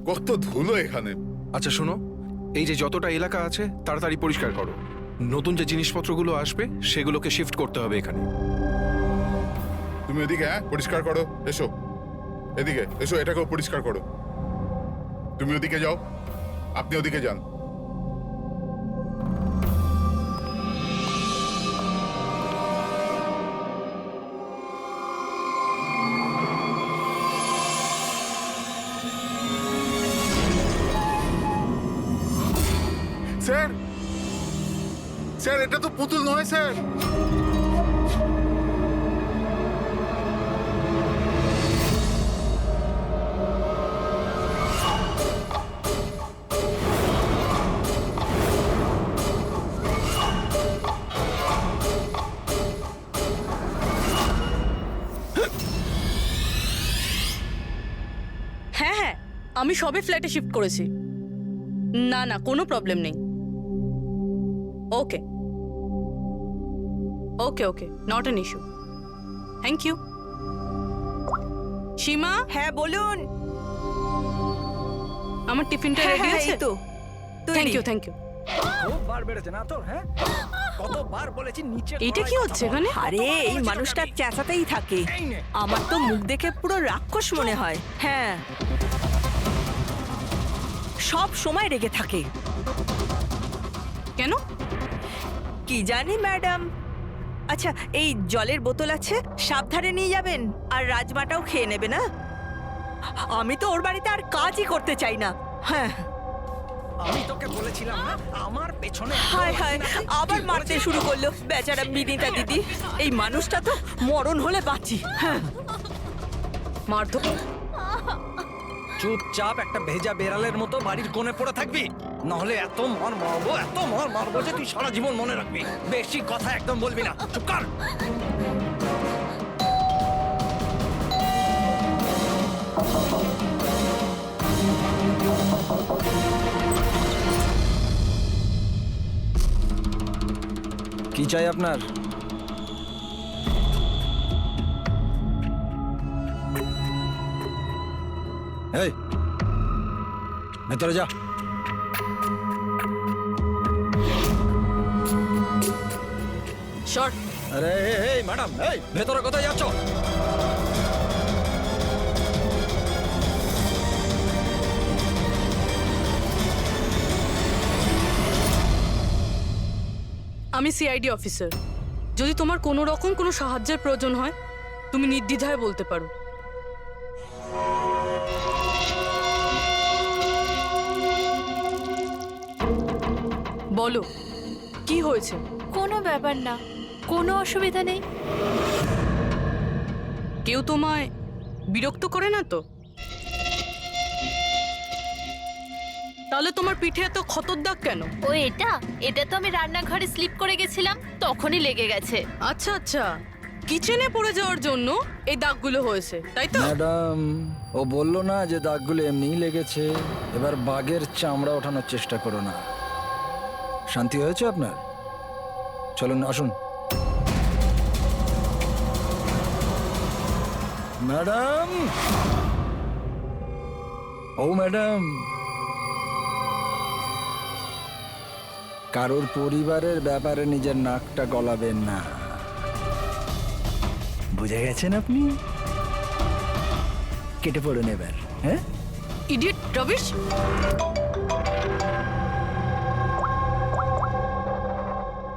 কত ধুলো এখানে। আচ্ছা শোনো, এই যে যতটা এলাকা আছে তাড়াতাড়ি পরিষ্কার করো। নতুন যে জিনিসপত্রগুলো আসবে সেগুলোকে শিফট করতে হবে এখানে। তুমি এদিকে পরিষ্কার করো। এসো এদিকে, এসো, এটাকেও পরিষ্কার করো। তুমি ওদিকে যাও, আপনি ওদিকে যান। স্যার, স্যার, এটা তো পুতুল নয় স্যার। হ্যাঁ হ্যাঁ, আমি সবে ফ্ল্যাটে শিফট করেছি। না না, কোনো প্রবলেম নেই। Okay okay okay, not an issue. Thank you. Seema, হ্যাঁ বলুন। আমার টিফিনটা হ্যাঁ রেডি হ্যাঁ, আছে এই তো থ্যাংক ইউ থ্যাংক ইউ। খুব বার বেড়েছে না তোর? হ্যাঁ, কতবার বলেছি নিচে। এইটা কি হচ্ছে এখানে? আরে এই মানুষটা চেঁচাতেই থাকে। আমার তো মুখ দেখে পুরো রাক্ষস মনে হয়। হ্যাঁ, সব সময় রেগে থাকে। কেন? কি জানি ম্যাডাম। আচ্ছা, এই জলের বোতল আছে, সাবধানে নিয়ে যাবেন। আর রাজমাটাও খেয়ে নেবে না। আমি তো ওর বাড়িতে আর কাজই করতে চাই না। হ্যাঁ, আমি তোকে বলেছিলাম না আমার পেছনে। হায় হায়, আবার মারতে শুরু করলো বেচারা বিনীতা দিদি। এই মানুষটা তো মরণ হলে বাঁচি। হ্যাঁ, মারধো। চুপচাপ একটা ভেজা বেড়ালের মতো বাড়ির কোণে পড়ে থাকবি, নাহলে এত মার মারবো যে তুই সারা জীবন মনে রাখবি। বেশি কথা একদম বলবি না, চুপ কর। কি চাই আপনার? এই ভেতরে যা। শর্ট। আরে এই ম্যাডাম, এই ভেতরে কোথায় যাচ্ছ? আমি সিআইডি অফিসার। যদি তোমার কোনো রকম কোনো সাহায্যের প্রয়োজন হয়, তুমি নির্দ্বিধায় বলতে পারো। বলো, কি হয়েছে? কোনো ব্যাপার না, কোনো অসুবিধা নেই। কেউ তোমায় বিরক্ত করে না তো? তাহলে তোমার পিঠে এত ক্ষতর দাগ কেন? ও এটা তো আমি রান্নাঘরে স্লিপ করে গেছিলাম, তখনই লেগে গেছে। আচ্ছা আচ্ছা, কিচেনে পড়ে যাওয়ার জন্য এই দাগগুলো হয়েছে, তাই তো? ম্যাডাম, ও বললো না যে দাগগুলো এমনিই লেগেছে। এবার বাঘের চামড়া ওঠানোর চেষ্টা করো না। শান্তি হয়েছে আপনার? চলুন আসুন। ম্যাডাম, ও ম্যাডাম, কারোর পরিবারের ব্যাপারে নিজের নাকটা গলাবেন না, বুঝে গেছেন আপনি? কেটে পড়ুন এবার। হ্যাঁ, ইডিয়েট রবিশ।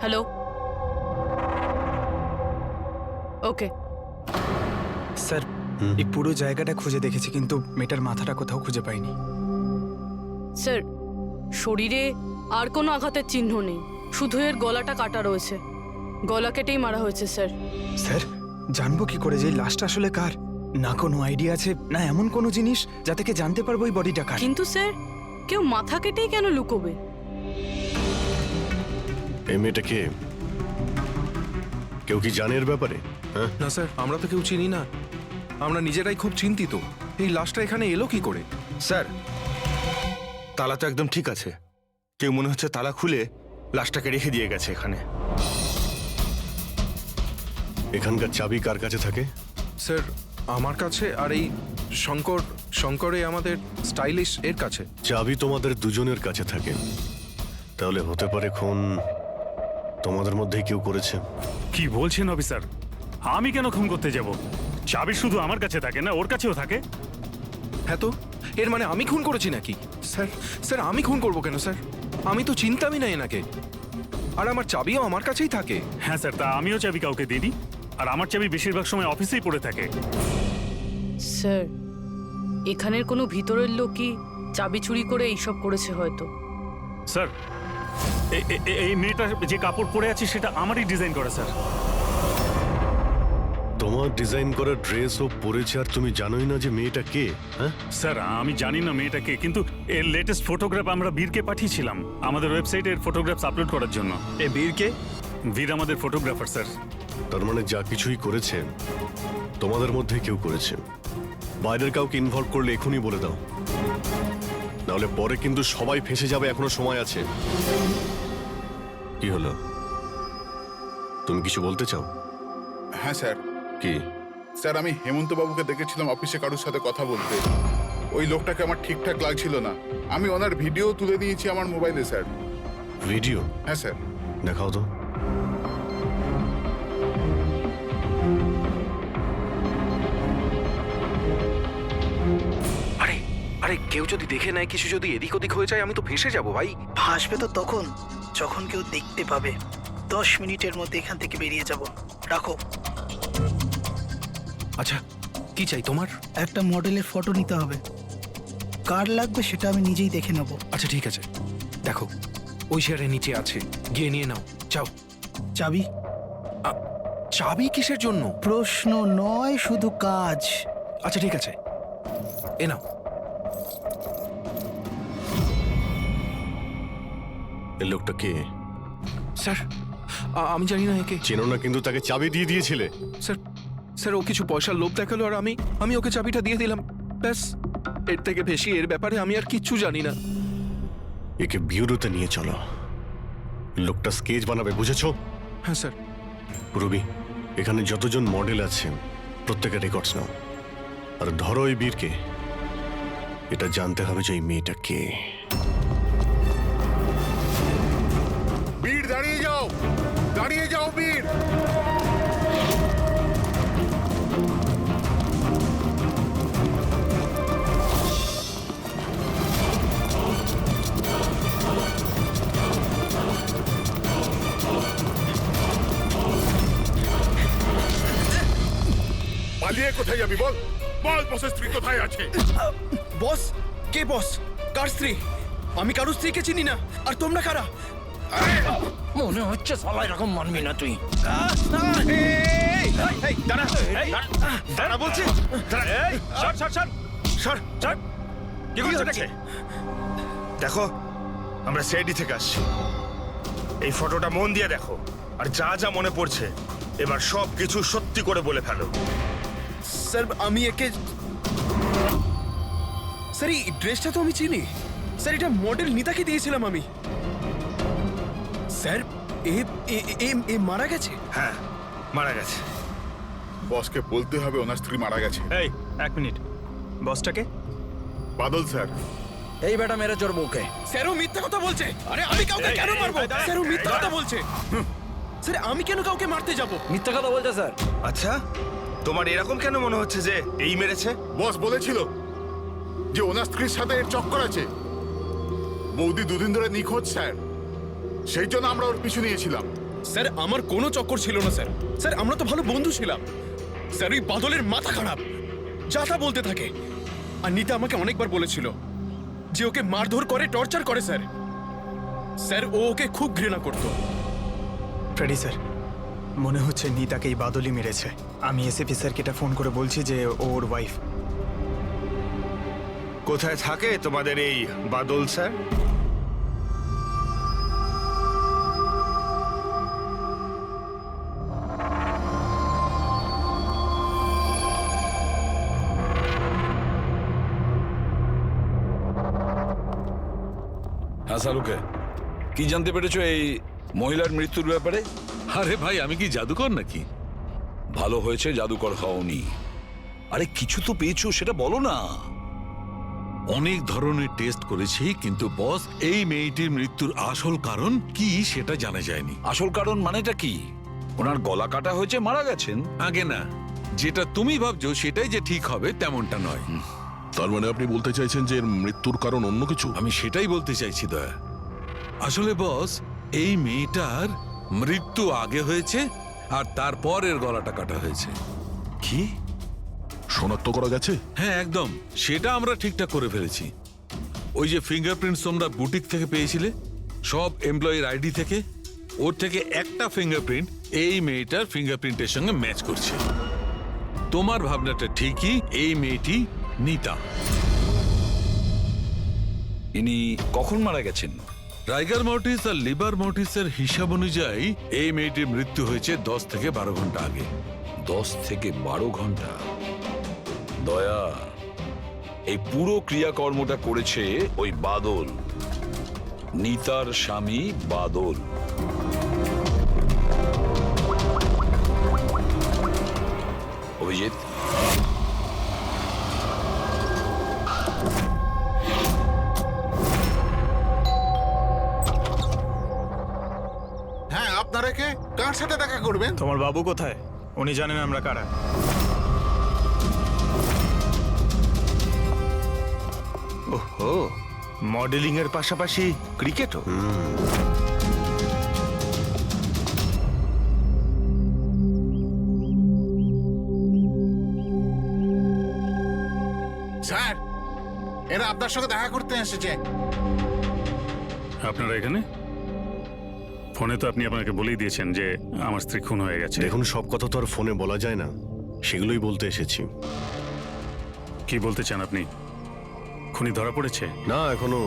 হ্যালো, ওকে। স্যার, এই পুরো জায়গাটা খুঁজে দেখেছি কিন্তু মেয়েটার মাথাটা কোথাও খুঁজে পাইনি। স্যার, শরীরে আর কোনো আঘাতের চিহ্ন নেই, শুধু এর গলাটা কাটা রয়েছে। গলা কেটেই মারা হয়েছে স্যার। স্যার, জানবো কি করে যে এই লাশটা আসলে কার? না কোনো আইডিয়া আছে, না এমন কোনো জিনিস যা থেকে জানতে পারবো এই বডিটা কার। কিন্তু স্যার, কেউ মাথা কেটেই কেন লুকোবে? এই মেয়েটাকে কেউ কি জানে এর ব্যাপারে? হ্যাঁ না স্যার, আমরা তো কেউ চিনি না। আমরা নিজেরাই খুব চিন্তিত। এই লাশটা এখানে এলো কি করে? স্যার, তালা তো একদম ঠিক আছে। কেউ মনে হচ্ছে তালা খুলে লাশটাকে রেখে দিয়ে গেছে এখানে। এখানকার চাবি কার কাছে থাকে? স্যার, আমার কাছে আর এই শঙ্করে আমাদের স্টাইলিশ এর কাছে। চাবি তোমাদের দুজনের কাছে থাকে, তাহলে হতে পারে খুন তোমাদের মধ্যেই কেউ করেছে। কি বলছেন অফিসার? আমি কেন খুন করতে যাব? চাবি শুধু আমার কাছে থাকে না, ওর কাছেও থাকে। হ্যাঁ, তো এর মানে আমি খুন করেছি নাকি? স্যার স্যার আমি খুন করবো কেন স্যার? আমি তো চিনতামই না এনাকে, আর আমার চাবিও আমার কাছেই থাকে। হ্যাঁ স্যার, তা আমিও চাবি কাউকে দিইনি, আর আমার চাবি বেশিরভাগ সময় অফিসেই পড়ে থাকে। স্যার, এখানের কোনো ভিতরের লোকই চাবি চুরি করে এইসব করেছে হয়তো। স্যার, এই মেয়েটা যে কাপড় পরে আছে সেটা আমারই ডিজাইন করা স্যার। তোমার ডিজাইন করা ড্রেসও পরেছে, আর তুমি জানোই না যে মেয়েটা কে? হ্যাঁ স্যার, আমি জানি না মেয়েটাকে, কিন্তু এর লেটেস্ট ফটোগ্রাফ আমরা বীরকে পাঠিয়েছিলাম আমাদের ওয়েবসাইটে এর ফটোগ্রাফস আপলোড করার জন্য। এ বীরকে? বীর আমাদের ফটোগ্রাফার স্যার। তার মানে যা কিছুই করেছে তোমাদের মধ্যে কেউ করেছে। বাইরের কাউকে ইনভলভ করলে এখনই বলে দাও, নাহলে পরে কিন্তু সবাই ফেঁসে যাবে। এখনো সময় আছে। কি হলো, তুমি কিছু বলতে চাও? হ্যাঁ স্যার। কি? স্যার, আমি হেমন্ত বাবুকে দেখেছিলাম অফিসে কারোর সাথে কথা বলতে। ওই লোকটাকে আমার ঠিকঠাক লাগছিল না। আমি ওনার ভিডিও তুলে নিয়েছি আমার মোবাইলে স্যার। ভিডিও? হ্যাঁ স্যার। দেখাও তো। আরে আরে কেউ যদি দেখে নেয়, কিছু যদি এদিক ওদিক হয়ে যায়, আমি তো ফেঁসে যাবো ভাই। ভাসবে তো তখন যখন কেউ দেখতে পাবে। 10 মিনিটের মধ্যে এখান থেকে বেরিয়ে যাব। রাখো। আচ্ছা, কি চাই তোমার? একটা মডেলের ফটো নিতে হবে। কার লাগবে সেটা আমি নিজেই দেখে নেব। আচ্ছা ঠিক আছে, দেখো ওই চেয়ারের নিচে আছে, গিয়ে নিয়ে নাও। যাও। চাবি? চাবি কিসের জন্য? প্রশ্ন নয়, শুধু কাজ। আচ্ছা ঠিক আছে, এ নাও। এই লোকটা কে? স্যার, আমি জানি না একে। চেনো না, কিন্তু তাকে চাবি দিয়ে দিয়েছিলে। স্যার স্যার, ও কিছু পয়সার লোভ দেখালো, আর আমি ওকে চাবিটা দিয়ে দিলাম, ব্যাস। এর থেকে বেশি এর ব্যাপারে আমি আর কিচ্ছু জানি না। একে বিউরোতে নিয়ে চলো, লোকটা স্কেচ বানাবে, বুঝেছো? হ্যাঁ স্যার। রবি, এখানে যতজন মডেল আছে প্রত্যেকের রেকর্ডস নাও, আর ধরো ওই বীরকে। এটা জানতে হবে যে এই মেয়েটা কে। বীর, দাঁড়িয়ে যাও, দাঁড়িয়ে যাও বীর। পালিয়ে কোথায় যাবি বল? বল, বসের স্ত্রী কোথায় আছে? বস? কে বস? কার স্ত্রী? আমি কারো স্ত্রীকে চিনি না। আর তোমরা কারা? মনে হচ্ছে সালা এরকম মানবি না তুই। দাঁড়া বলছি। কি করছে? দেখো, আমরা সিআইডি থেকে আসছি। এই ফটোটা মন দিয়ে দেখো, আর যা যা মনে পড়ছে এবার সব কিছু সত্যি করে বলে ফেলো। স্যার, আমি একে... স্যার, এই ড্রেসটা তো আমি চিনি। স্যার, এটা মডেল নিতাকে দিয়েছিলাম আমি। স্যার, এ মারা গেছে? হ্যাঁ, মারা গেছে। বসকে বলতে হবে ওনার স্ত্রী মারা গেছে। এই, 1 মিনিট। বসটাকে? বাদল স্যার। এই বেটা মেরে চোর বউকে। স্যার, ও মিথ্যা কথা বলছে। আরে আমি কাউকে কেন মারবো? স্যার, ও মিথ্যা কথা বলছে। স্যার, আমি কেন কাউকে মারতে যাব? মিথ্যা কথা বলছে স্যার। আচ্ছা, তোমার এরকম কেন মনে হচ্ছে যে এই মেরেছে? বস বলেছিল যে ওনার স্ত্রীর সাথে এর চক্কর আছে। বৌদি 2 দিন ধরে নিখোঁজ স্যার, সেই জন্য আমরা ওর পিছু নিয়েছিলাম। স্যার, আমার কোনো চক্কর ছিল না স্যার। স্যার, আমরা তো ভালো বন্ধু ছিলাম। স্যার, ওই বাদলের মাথা খারাপ, যা তা বলতে থাকে। আর নিতা আমাকে অনেকবার বলেছিল যে ওকে মারধর করে, টর্চার করে। স্যার স্যার, ও ওকে খুব ঘৃণা করতো। ফ্রেডি স্যার, মনে হচ্ছে নিতাকে এই বাদলই মেরেছে। আমি এসএপি স্যারকে এটা ফোন করে বলছি যে ওর ওয়াইফ। কোথায় থাকে তোমাদের এই বাদল স্যার? হ্যাঁ শাহরুখে, কি জানতে পেরেছো এই মহিলার মৃত্যুর ব্যাপারে? আরে ভাই, আমি কি জাদুকর নাকি? ভালো হয়েছে জাদুকর হওনি। আরে কিছু তো পেয়েছো, সেটা বলো না। অনেক ধরনের টেস্ট করেছি, কিন্তু বস এই মেয়েটির মৃত্যুর আসল কারণ কি সেটা জানা যায়নি। আসল কারণ মানেটা কি? ওনার গলা কাটা হয়েছে, মারা গেছেন? আগে না, যেটা তুমি ভাবছো সেটাই যে ঠিক হবে তেমনটা নয়। তার মানে আপনি বলতে চাইছেন যে এর মৃত্যুর কারণ অন্য কিছু? আমি সেটাই বলতে চাইছি দয়া। আসলে বস, এই মেয়েটার মৃত্যু আগে হয়েছে আর তারপর এর গলাটা কাটা হয়েছে। কি শনাক্ত করা গেছে? হ্যাঁ একদম, সেটা আমরা ঠিকঠাক করে ফেলেছি। ওই যে ফিঙ্গারপ্রিন্টস তোমরা বুটিক থেকে পেয়েছিলে, সব এমপ্লয়ির আইডি থেকে, ওর থেকে একটা ফিঙ্গারপ্রিন্ট এই মেয়েটার ফিঙ্গারপ্রিন্টের সঙ্গে ম্যাচ করছে। তোমার ভাবনাটা ঠিকই, এই মেয়েটি নিতা। ইনি কখন মারা গেছেন? রাইগার মর্টিস আর লিভার মর্টিসের হিসাব অনুযায়ী এই মেয়েটির মৃত্যু হয়েছে 10 থেকে 12 ঘন্টা আগে। 10 থেকে 12 ঘন্টা? দয়া, এই পুরো ক্রিয়াকর্মটা করেছে ওই বাদল, নিতার স্বামী বাদল। অভিজিৎ, হ্যাঁ, আপনারা কে? কার সাথে দেখা করবেন? তোমার বাবু কোথায়? উনি জানেন আমরা কারা। ওহো, মডেলিং এর পাশাপাশি ক্রিকেটও? স্যার, এরা আপনার সঙ্গে দেখা করতে এসেছে। আপনারা এখানে? ফোনে তো আপনি আপনাকে বলেই দিয়েছেন যে আমার স্ত্রী খুন হয়ে গেছে। দেখুন, সব কথা তো আর ফোনে বলা যায় না, সেগুলোই বলতে এসেছি। কি বলতে চান আপনি? খুনি ধরা পড়েছে? না, এখনো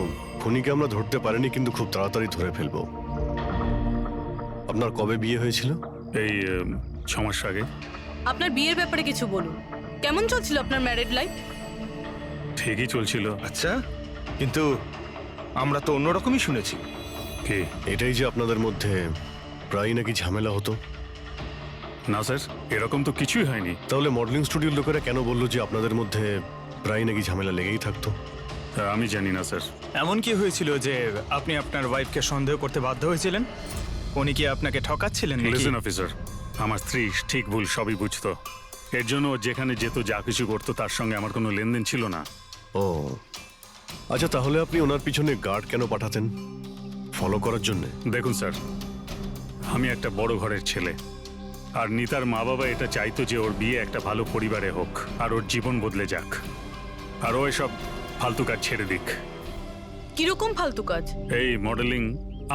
খুনিকে আমরা ধরতে পারিনি, কিন্তু খুব তাড়াতাড়ি ধরে ফেলবো। আপনার কবে বিয়ে হয়েছিল? এই 6 মাস আগে। আপনার বিয়ের ব্যাপারে কিছু বলুন। কেমন চলছিল আপনার ম্যারেড লাইফ? ঠিকই চলছিল। আচ্ছা, কিন্তু আমরা তো অন্যরকমই শুনেছি। কি? এটাই যে আপনাদের মধ্যে প্রায় নাকি ঝামেলা হতো? না স্যার, এরকম তো কিছুই হয়নি। তাহলে মডেলিং স্টুডিওর লোকেরা কেন বললো যে আপনাদের মধ্যে প্রায় নাকি ঝামেলা লেগেই থাকতো? আমি জানি না স্যার। এমন কি হয়েছিল যে আপনি আপনার ওয়াইফকে সন্দেহ করতে বাধ্য হয়েছিলেন? উনি কি আপনাকে ঠকাচ্ছিলেন নাকি? লিসেন অফিসার, আমার স্ত্রী ঠিক ভুল সবই বুঝতো। এর জন্য ও যেখানে যেত, যা কিছু করতো, তার সঙ্গে আমার কোনো লেনদেন ছিল না। ও আচ্ছা, তাহলে আপনি ওনার পিছনে গার্ড কেন পাঠাতেন? ফলো করার জন্য? দেখুন স্যার, আমি একটা বড় ঘরের ছেলে, আর নিতার মা বাবা এটা চাইতো যে ওর বিয়ে একটা ভালো পরিবারে হোক আর ওর জীবন বদলে যাক, আর ও এসব ফালতু কাজ ছেড়ে দিক। কিরকম ফালতু কাজ? এই মডেলিং,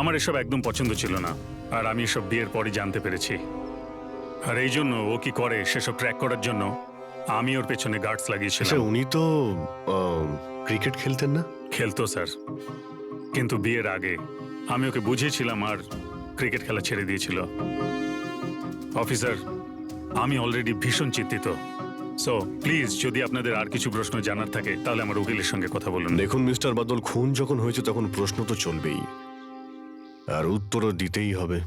আমার এসব একদম পছন্দ ছিল না, আর আমি এসব বিয়ের পরই জানতে পেরেছি। আর এই জন্য ও কি করে সেসব ট্র্যাক করার জন্য আমি ওর পেছনে গার্ডস লাগিয়েছিলাম। উনি তো ক্রিকেট খেলতেন না? খেলতো স্যার, কিন্তু বিয়ের আগে আমি ওকে বুঝিয়েছিলাম আর ক্রিকেট খেলা ছেড়ে দিয়েছিল। অফিসার, আমি অলরেডি ভীষণ চিন্তিত। সো প্লিজ, যদি আপনাদের আর কিছু প্রশ্ন জানার থাকে তাহলে আমার উকিলের সঙ্গে কথা বলুন। দেখুন মিস্টার বাদল, খুন যখন হয়েছে তখন প্রশ্ন তো চলবেই, আর উত্তরও দিতেই হবে।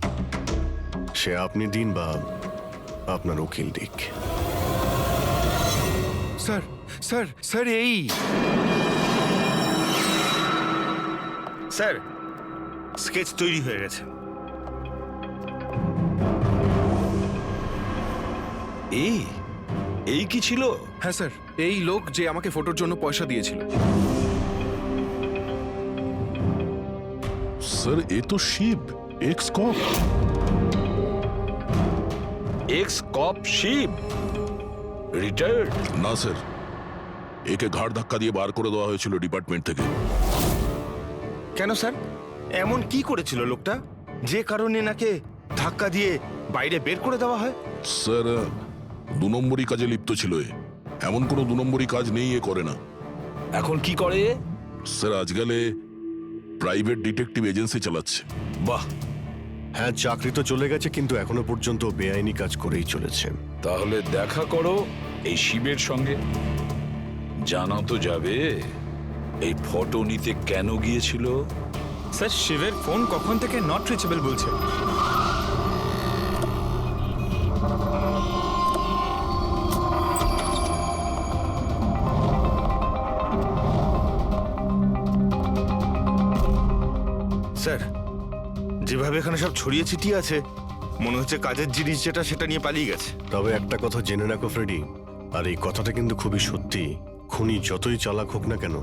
সে আপনি দিন বা আপনার উকিল দিক। স্যার স্যার স্যার, এই স্যার, স্কেচ তৈরি হয়ে গেছে। এই কি ছিল? হ্যাঁ স্যার, এই লোক যে আমাকে ফটোর জন্য পয়সা দিয়েছিল। স্যার, এ তো শিব, এক্স কপ। এক্স কপ শিব রিটায়ার্ড? না স্যার, একে ঘাড় ধাক্কা দিয়ে বার করে দেওয়া হয়েছিল ডিপার্টমেন্ট থেকে। কেন স্যার, এমন কি করেছিল লোকটা যে কারণে নাকে ধাক্কা দিয়ে বাইরে বের করে দেওয়া হয়? স্যার, 2 নম্বরই কাজে লিপ্ত ছিল এ। এমন কোনো 2 নম্বরই কাজ নেই এ করে না। এখন কি করে? স্যার, আজকালে প্রাইভেট ডিটেকটিভ এজেন্সি চালাচ্ছে। বাহ! হ্যাঁ, চাকরি তো চলে গেছে, কিন্তু এখনো পর্যন্ত বেআইনি কাজ করেই চলেছে। তাহলে দেখা করো এই শিবের সঙ্গে, জানা তো যাবে এই ফটো নিতে কেন গিয়েছিল। স্যার, শিবের ফোন কখন থেকে নট রিচেবল বলছে। স্যার যেভাবে এখানে সব ছড়িয়ে ছিটিয়ে আছে মনে হচ্ছে কাজের জিনিস যেটা সেটা নিয়ে পালিয়ে গেছে। তবে একটা কথা জেনে রাখো ফ্রেডি, আর এই কথাটা কিন্তু খুবই সত্যি, খুনি যতই চালাক হোক না কেন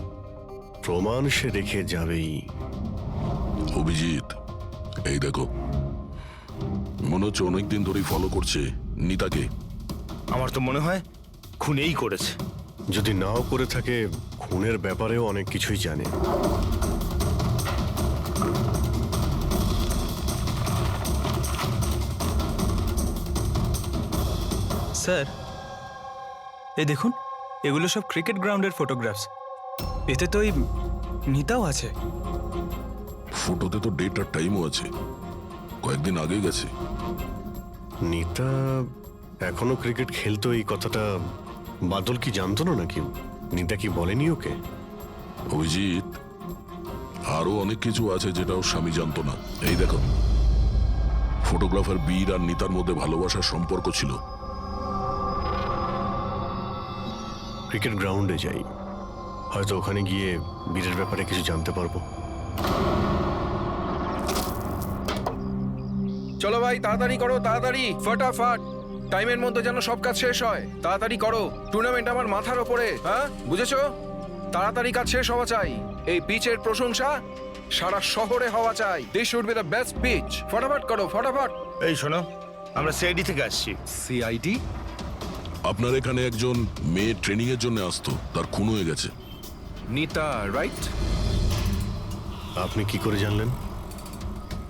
প্রমাণ সে রেখে যাবেই। অভিজিৎ, এই দেখো, মনে হচ্ছে অনেকদিন ধরেই ফলো করছে নিতাকে। আমার তো মনে হয় খুনেই করেছে। যদি নাও করে থাকে খুনের ব্যাপারেও অনেক কিছুই জানে। স্যার এই দেখুন, এগুলো সব ক্রিকেট গ্রাউন্ডের ফটোগ্রাফস। এতে তো এই নিতাও আছে। ফটোতে তো ডেট আর টাইমও আছে, কয়েকদিন আগে গেছে। নিতা এখনো ক্রিকেট খেলতো এই কথাটা বাদল কি জানতো না নাকি? নিতা কি বলেনি ওকে? অভিজিৎ, আরো অনেক কিছু আছে যেটা ওর স্বামী জানতো না। এই দেখো, ফটোগ্রাফার বীর আর নিতার মধ্যে ভালোবাসার সম্পর্ক ছিল। ক্রিকেট গ্রাউন্ডে যাই, হয়তো ওখানে গিয়ে বীরের ব্যাপারে কিছু জানতে পারবো। চলো ভাই, তাড়াতাড়ি করো, তাড়াতাড়ি, ফটাফট, টাইমের মধ্যে যেন সব কাজ শেষ হয়। তাড়াতাড়ি করো, টুর্নামেন্ট আমার মাথার ওপরে, হ্যাঁ বুঝেছো? তাড়াতাড়ি কাজ শেষ হওয়া চাই। এই পিচের প্রশংসা সারা শহরে হওয়া চাই। This should be the best pitch. ফটাফট করো, ফটাফট। এই শোনো, আমরা সিআইডি থেকে আসছি। সিআইডি? আপনার এখানে একজন মেয়ে ট্রেনিং এর জন্য আসতো, তার খুন হয়ে গেছে। নিতা, রাইট? আপনি কি করে জানলেন?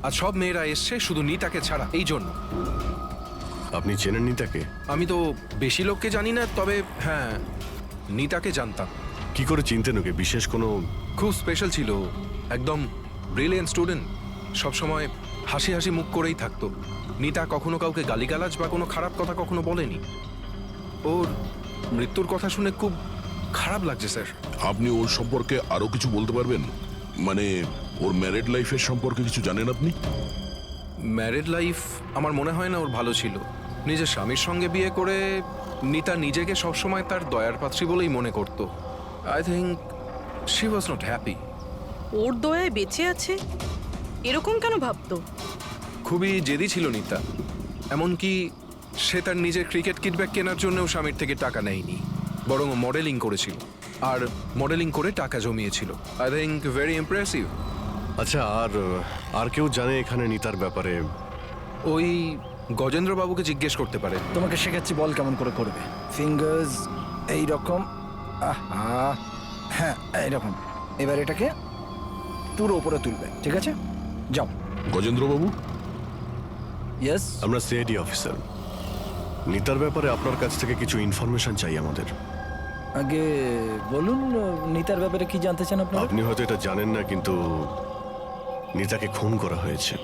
আর সব মেয়েরা এসছে শুধু নিতাকে ছাড়া, এই জন্য। আপনি চেনেন নিতাকে? আমি তো বেশি লোককে জানি না, তবে হ্যাঁ নিতাকে জানতাম। কি করে চিনতেন ওকে? বিশেষ কোনো? খুব স্পেশাল ছিল, একদম ব্রিলিয়েন্ট স্টুডেন্ট, সবসময় হাসি হাসি মুখ করেই থাকতো। নিতা কখনো কাউকে গালিগালাজ বা কোনো খারাপ কথা কখনো বলেনি। ওর মৃত্যুর কথা শুনে খুব খারাপ লাগছে স্যার। আপনি ওর সম্পর্কে আরো কিছু বলতে পারবেন? মানে ওর ম্যারিড লাইফের সম্পর্কে কিছু জানেন আপনি? ম্যারিড লাইফ আমার মনে হয় না ওর ভালো ছিল। নিজের স্বামীর সঙ্গে বিয়ে করে নিতা নিজেকে সবসময় তার দয়ার পাত্রী বলেই মনে করত। I think she was not happy. ওর দয়ায় বেঁচে আছে এরকম কেন ভাবতো? খুবই জেদি ছিল নিতা, এমনকি সে তার নিজের ক্রিকেট কিট ব্যাগ কেনার জন্যও স্বামীর থেকে টাকা নেয়নি, বরং মডেলিং করেছিল আর মডেলিং করে টাকা জমিয়েছিল। I think very impressive. আচ্ছা, আর কেউ জানে এখানে নিতার ব্যাপারে? ওই গজেন্দ্র বাবুকে জিজ্ঞেস করতে পারে। তোমাকে শেখাচ্ছি বল কেমন করে করবে। ফিঙ্গার্স এই রকম, হ্যাঁ এইরকম। এবার এটাকে পুরো উপরে তুলবে, ঠিক আছে? যাও। গজেন্দ্র বাবু? ইয়েস, আমরা সিআইডি অফিসার। নিতার ব্যাপারে আপনার কাছ থেকে কিছু ইনফরমেশন চাই আমাদের। আগে বলুন নিতার ব্যাপারে কি জানতে চান আপনারা? আপনি হয়তো এটা জানেন না, কিন্তু নিতাকে খুন করা হয়েছে।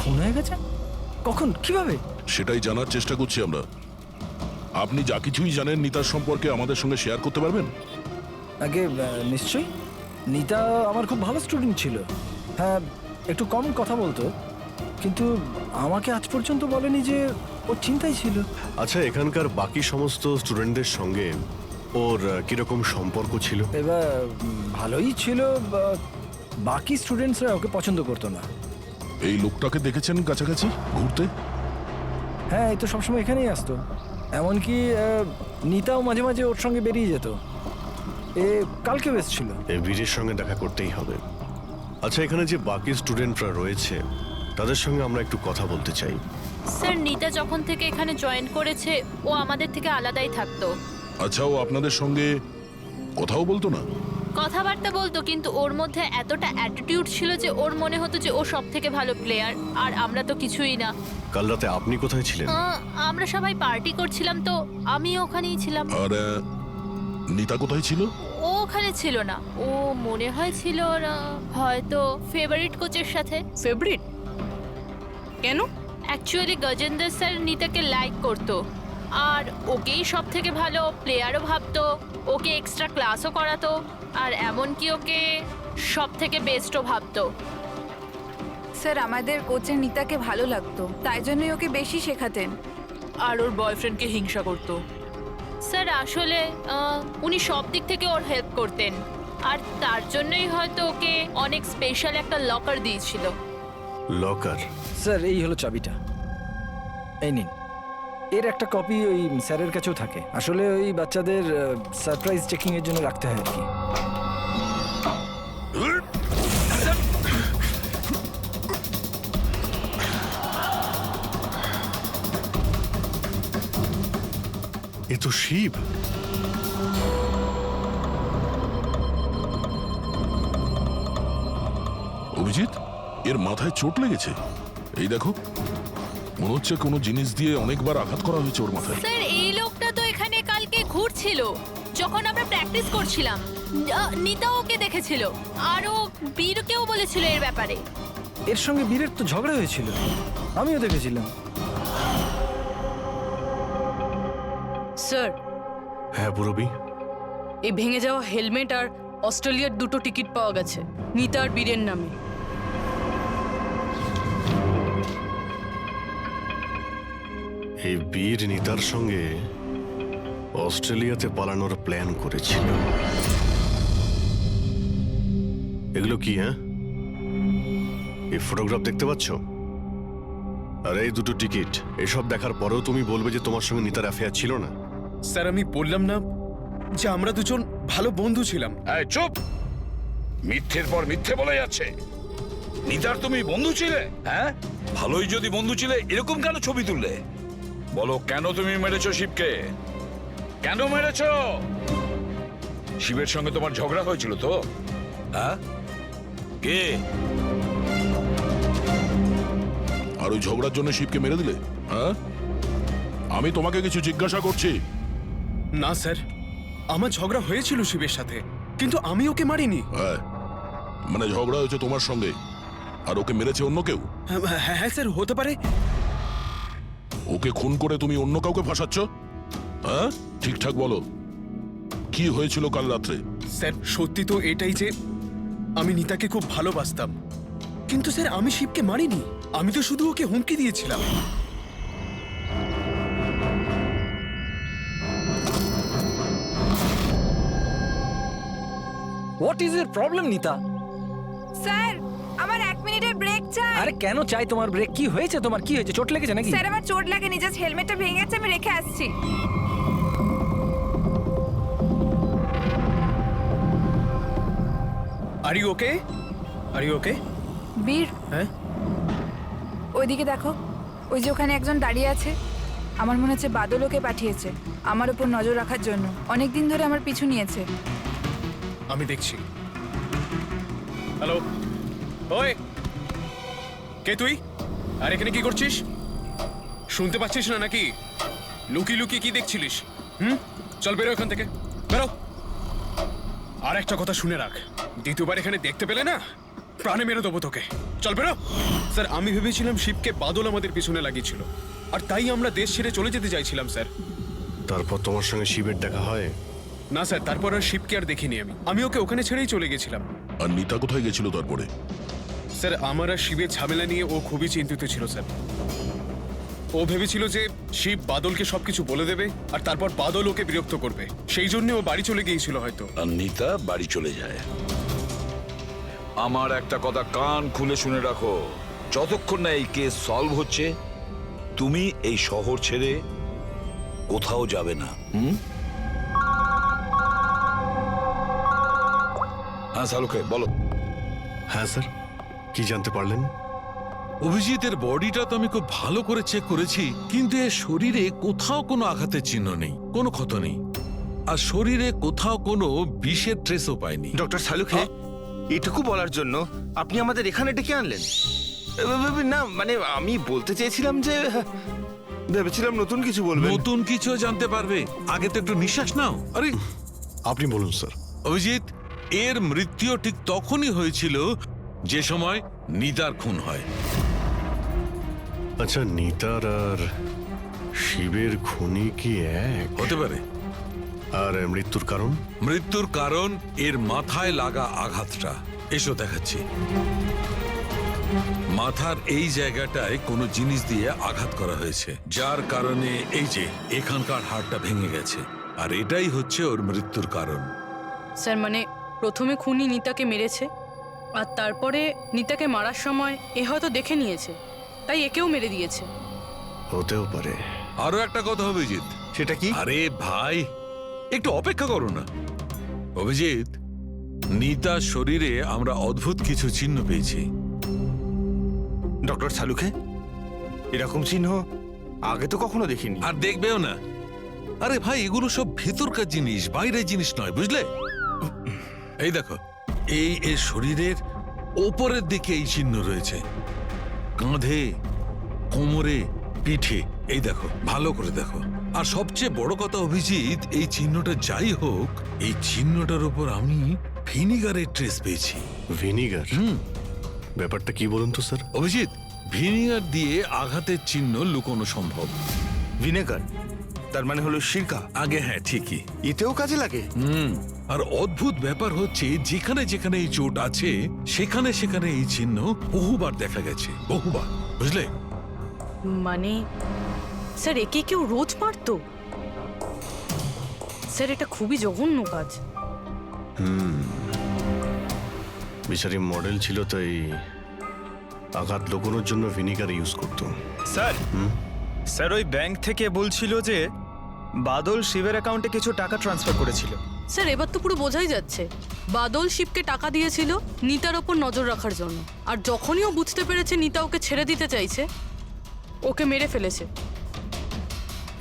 খুন হয়ে গেছে? কখন, কিভাবে? সেটাই জানার চেষ্টা করছি আমরা। আপনি যা কিছুই জানেন নিতার সম্পর্কে আমাদের সঙ্গে শেয়ার করতে পারবেন? আগে নিশ্চয়ই। নিতা আমার খুব ভালো স্টুডেন্ট ছিল। হ্যাঁ, একটু কম কথা বলতো, কিন্তু আমাকে আজ পর্যন্ত বলেনি যে ও চিন্তায় ছিল। আচ্ছা, এখানকার বাকি সমস্ত স্টুডেন্টদের সঙ্গে ওর কিরকম সম্পর্ক ছিল? এবার ভালোই ছিল, বাকি স্টুডেন্টসরা ওকে পছন্দ করতো না। এই লোকটাকে দেখেছেন কাছাকাছি ঘুরতে? হ্যাঁ, এই তো সবসময় এখানেই আসতো। এমনকি নিতাও মাঝে মাঝে ওর সঙ্গে বেরিয়ে যেত। কালকেও এসেছিল। এই বীরের সঙ্গে দেখা করতেই হবে। আচ্ছা, এখানে যে বাকি স্টুডেন্টরা রয়েছে তাদের সঙ্গে আমরা একটু কথা বলতে চাই। স্যার, নিতা যখন থেকে এখানে জয়েন করেছে ও আমাদের থেকে আলাদাই থাকতো। আচ্ছা, ও আপনাদের সঙ্গে কথাও বলতো না? কথাবার্তা বলতো, কিন্তু ওর মধ্যে এতটা অ্যাটিটিউড ছিল যে ওর মনে হতো যে ও সব থেকে ভালো প্লেয়ার, আর আমরা তো কিছুই না। কাল রাতে আপনি কোথায় ছিলেন? আমরা সবাই পার্টি করছিলাম, তো আমি ওখানেই ছিলাম। আর নিতা কোথায় ছিল? ও ওখানে ছিল না, ও মনে হয় ছিল হয়তো ফেভারিট কোচের সাথে। ফেভারিট কেন? অ্যাকচুয়ালি গজেন্দ্র স্যার নিতাকে লাইক করতো, আর ওকেই সব থেকে ভালো প্লেয়ারও ভাবতো, ওকে এক্সট্রা ক্লাসও করাতো, আর এমনকি ওকে সব থেকে বেস্টও ভাবতো। স্যার, আমাদের কোচের নিতাকে ভালো লাগতো, তাই জন্যই ওকে বেশি শেখাতেন। আর ওর বয়ফ্রেন্ডকে হিংসা করতো। স্যার, আসলে উনি সব দিক থেকে ওর হেল্প করতেন, আর তার জন্যই হয়তো ওকে অনেক স্পেশাল একটা লকার দিয়েছিল। লকার? স্যার এই হলো চাবিটা, এই নিন। এর একটা কপি ওই স্যারের কাছেও থাকে। আসলে ওই বাচ্চাদের সারপ্রাইজ চেকিং এর জন্য রাখতে হয় আর কি। এ তো শিব। অভিজিৎ, এর মাথায় চোট লেগেছে। এই দেখো, মনে হচ্ছে কোনো জিনিস দিয়ে অনেকবার আঘাত করা হয়েছে ওর মাথায়। স্যার এই লোকটা তো এখানে কালকে ঘুরছিল যখন আমরা প্র্যাকটিস করছিলাম। নিতা ওকে দেখেছিল আর ও বীরকেও বলেছিল এর ব্যাপারে। এর সঙ্গে বীরের তো ঝগড়া হয়েছিল, আমিও দেখেছিলাম। স্যার, হ্যাঁ পুরবি, এই ভেঙে যাওয়া হেলমেট আর অস্ট্রেলিয়ার 2টো টিকিট পাওয়া গেছে নিতা আর বীরের নামে। এই বীর নিতার সঙ্গে অস্ট্রেলিয়াতে পালানোর প্ল্যান করেছিল। এগুলো কি? হ্যাঁ, এই ফটোগ্রাফ দেখতে পাচ্ছ আর এই 2টো টিকিট, এসব দেখার পরেও তুমি বলবে যে তোমার সঙ্গে নিতার অ্যাফেয়ার ছিল না? স্যার আমি বললাম না যে আমরা দুজন ভালো বন্ধু ছিলাম? এই চুপ! মিথ্যের পর মিথ্যে বলে যাচ্ছে। নিতার তুমি বন্ধু ছিলে? হ্যাঁ, ভালোই যদি বন্ধু ছিলে এরকম কেন ছবি তুললে? বলো, কেন তুমি মেরেছো শিবকে? কেন মেরেছো? শিবের সঙ্গে তোমার ঝগড়া হয়েছিল তো? হ্যাঁ, কে? আর ওই ঝগড়ার জন্য শিবকে মেরে দিলে? হ্যাঁ, আমি তোমাকে কিছু জিজ্ঞাসা করছি। না স্যার, আমার ঝগড়া হয়েছিল শিবের সাথে, কিন্তু আমি ওকে মারিনি। হ্যাঁ, মানে ঝগড়া হয়েছে তোমার সঙ্গে আর ওকে মেরেছে অন্য কেউ? হ্যাঁ স্যার, হতে পারে। ওকে খুন করে তুমি অন্য কাউকে ফাঁসাচ্ছ? হ্যাঁ, ঠিকঠাক বলো, কি হয়েছিল কাল রাত্রে? স্যার সত্যি তো এটাই যে আমি নিতাকে খুব ভালোবাসতাম, কিন্তু স্যার আমি শিবকে মারিনি। আমি তো শুধু ওকে হুমকি দিয়েছিলাম। হোয়াট ইজ এর প্রবলেম নিতা? স্যার আমার 1 মিনিটের ব্রেক চাই। আরে কেন চাই তোমার ব্রেক? কি হয়েছে তোমার? কি হয়েছে? চোট লেগেছে নাকি? স্যার আমার চোট লাগেনি, জাস্ট হেলমেটটা ভেঙে গেছে, আমি রেখে আসছি। Are you okay? Are you okay? Bir, হ্যাঁ, ওইদিকে দেখো, ওই যে ওখানে একজন দাঁড়িয়ে আছে। আমার মনে হচ্ছে বাদল ওকে পাঠিয়েছে আমার উপর নজর রাখার জন্য। অনেক দিন ধরে আমার পিছু নিয়েছে। আমি দেখছি। হ্যালো, ওই কে তুই? আর এখানে কি করছিস? শুনতে পাচ্ছিস না নাকি? লুকিয়ে লুকিয়ে কি দেখছিলিস? চল বেরো এখান থেকে, বেরো। আর একটা কথা শুনে রাখ, দ্বিতীয়বার এখানে দেখতে পেলে না প্রাণে মেরে দেবো তোকে। চল বেরো। স্যার আমি ভেবেছিলাম শিবকে বাদল আমাদের পিছনে লাগিয়েছিল, আর তাই আমরা দেশ ছেড়ে চলে যেতে চাইছিলাম স্যার। তারপর তোমার সঙ্গে শিবের দেখা হয়? না স্যার, তারপর আর শিবকে আর দেখিনি আমি ওকে ওখানে ছেড়েই চলে গেছিলাম। আর নিতা কোথায় গেছিল তারপরে? স্যার আমার আর শিবের ঝামেলা নিয়ে ও খুবই চিন্তিত ছিল স্যার। ও ভেবেছিল যে শিব বাদলকে সবকিছু বলে দেবে আর তারপর বাদল ওকে বিরক্ত করবে, সেই জন্য ও বাড়ি চলে গিয়েছিল হয়তো। আর নিতা বাড়ি চলে যায়। আমার একটা কথা কান খুলে শুনে রাখো, যতক্ষণ না এই কেস সলভ হচ্ছে তুমি এই শহর ছেড়ে কোথাও যাবে না। হ্যাঁ শালুকে বলো। হ্যাঁ স্যার, কি জানতে পারলেন? অভিজিতের বডিটা তো আমি খুব ভালো করে চেক করেছি, কিন্তু এর শরীরে কোথাও কোনো আঘাতের চিহ্ন নেই, কোনো ক্ষত নেই, আর শরীরে কোথাও কোনো বিষের ট্রেসও পাইনি। ডক্টর শালুকে, এটুকু বলার জন্য আপনি আমাদের এখানে ডেকে আনলেন? না মানে আমি বলতে চেয়েছিলাম যে ভেবেছিলাম নতুন কিছু বলবেন। নতুন কিছু জানতে পারবে, আগে তো একটু নিঃশ্বাস নাও। আরে আপনি বলুন স্যার। অভিজিৎ, এর মৃত্যু ঠিক তখনই হয়েছিল যে সময় নিতার খুন হয়। আচ্ছা, নিতার আর শিবের খুনি কি এক হতে পারে? আর মৃত্যুর কারণ? মৃত্যুর কারণ এর মাথায় লাগা আঘাতটা। এসো দেখাচ্ছি। মাথার এই জায়গাটায় কোনো জিনিস দিয়ে আঘাত করা হয়েছে, যার কারণে এই যে এখানকার হাড়টা ভেঙে গেছে, আর এটাই হচ্ছে ওর মৃত্যুর কারণ। স্যার মানে প্রথমে খুনি নিতাকে মেরেছে, আর তারপরে নিতাকে মারার সময় এ হয়তো দেখে নিয়েছে, তাই একেও মেরে দিয়েছে। হতেও পারে। আরো একটা কথা অভিজিৎ। সেটা কি? আরে ভাই, একটু অপেক্ষা করো না। অভিজিৎ, নিতার শরীরে আমরা অদ্ভুত কিছু চিহ্ন পেয়েছি। ডক্টর সালুখে, এরকম চিহ্ন আগে তো কখনো দেখিনি। আর দেখবেও না। আরে ভাই, এগুলো সব ভেতরকার জিনিস, বাইরের জিনিস নয়, বুঝলে? এই দেখো, এই এর শরীরের ওপরের দিকে এই চিহ্ন রয়েছে, কাঁধে, কোমরে, পিঠে। এই দেখো, ভালো করে দেখো। আর সবচেয়ে বড় কথা অভিজিৎ, এই চিহ্নটা যাই হোক, এই চিহ্নটার উপর আমি ভিনিগারের ট্রেস পেয়েছি। ভিনিগার? ব্যাপারটা কি বলুন তো স্যার। অভিজিৎ, ভিনিগার দিয়ে আঘাতের চিহ্ন লুকোনো সম্ভব। ভিনেগার তার মানে হলো সিরকা? আগে হ্যাঁ, ঠিকই। এতেও কাজে লাগে? আর অদ্ভুত ব্যাপার হচ্ছে, যেখানে যেখানে এই চোট আছে সেখানে সেখানে এই চিহ্ন বহুবার দেখা গেছে, বহুবার, বুঝলে? মানে স্যার, একে কেউ রোজ মারতো? স্যার, এটা খুবই জঘন্য কাজ। বিচারি মডেল ছিল, তাই আঘাত লুকোনোর জন্য ভিনিগার ইউজ করতো। স্যার, স্যার ওই ব্যাংক থেকে বলছিল যে বাদল শিবের অ্যাকাউন্টে কিছু টাকা ট্রান্সফার করেছিল। স্যার, এবার তো পুরো বোঝাই যাচ্ছে বাদল শিবকে টাকা দিয়েছিল নিতার ওপর নজর রাখার জন্য, আর যখনই ও বুঝতে পেরেছে নিতা ওকে ছেড়ে দিতে চাইছে, ওকে মেরে ফেলেছে।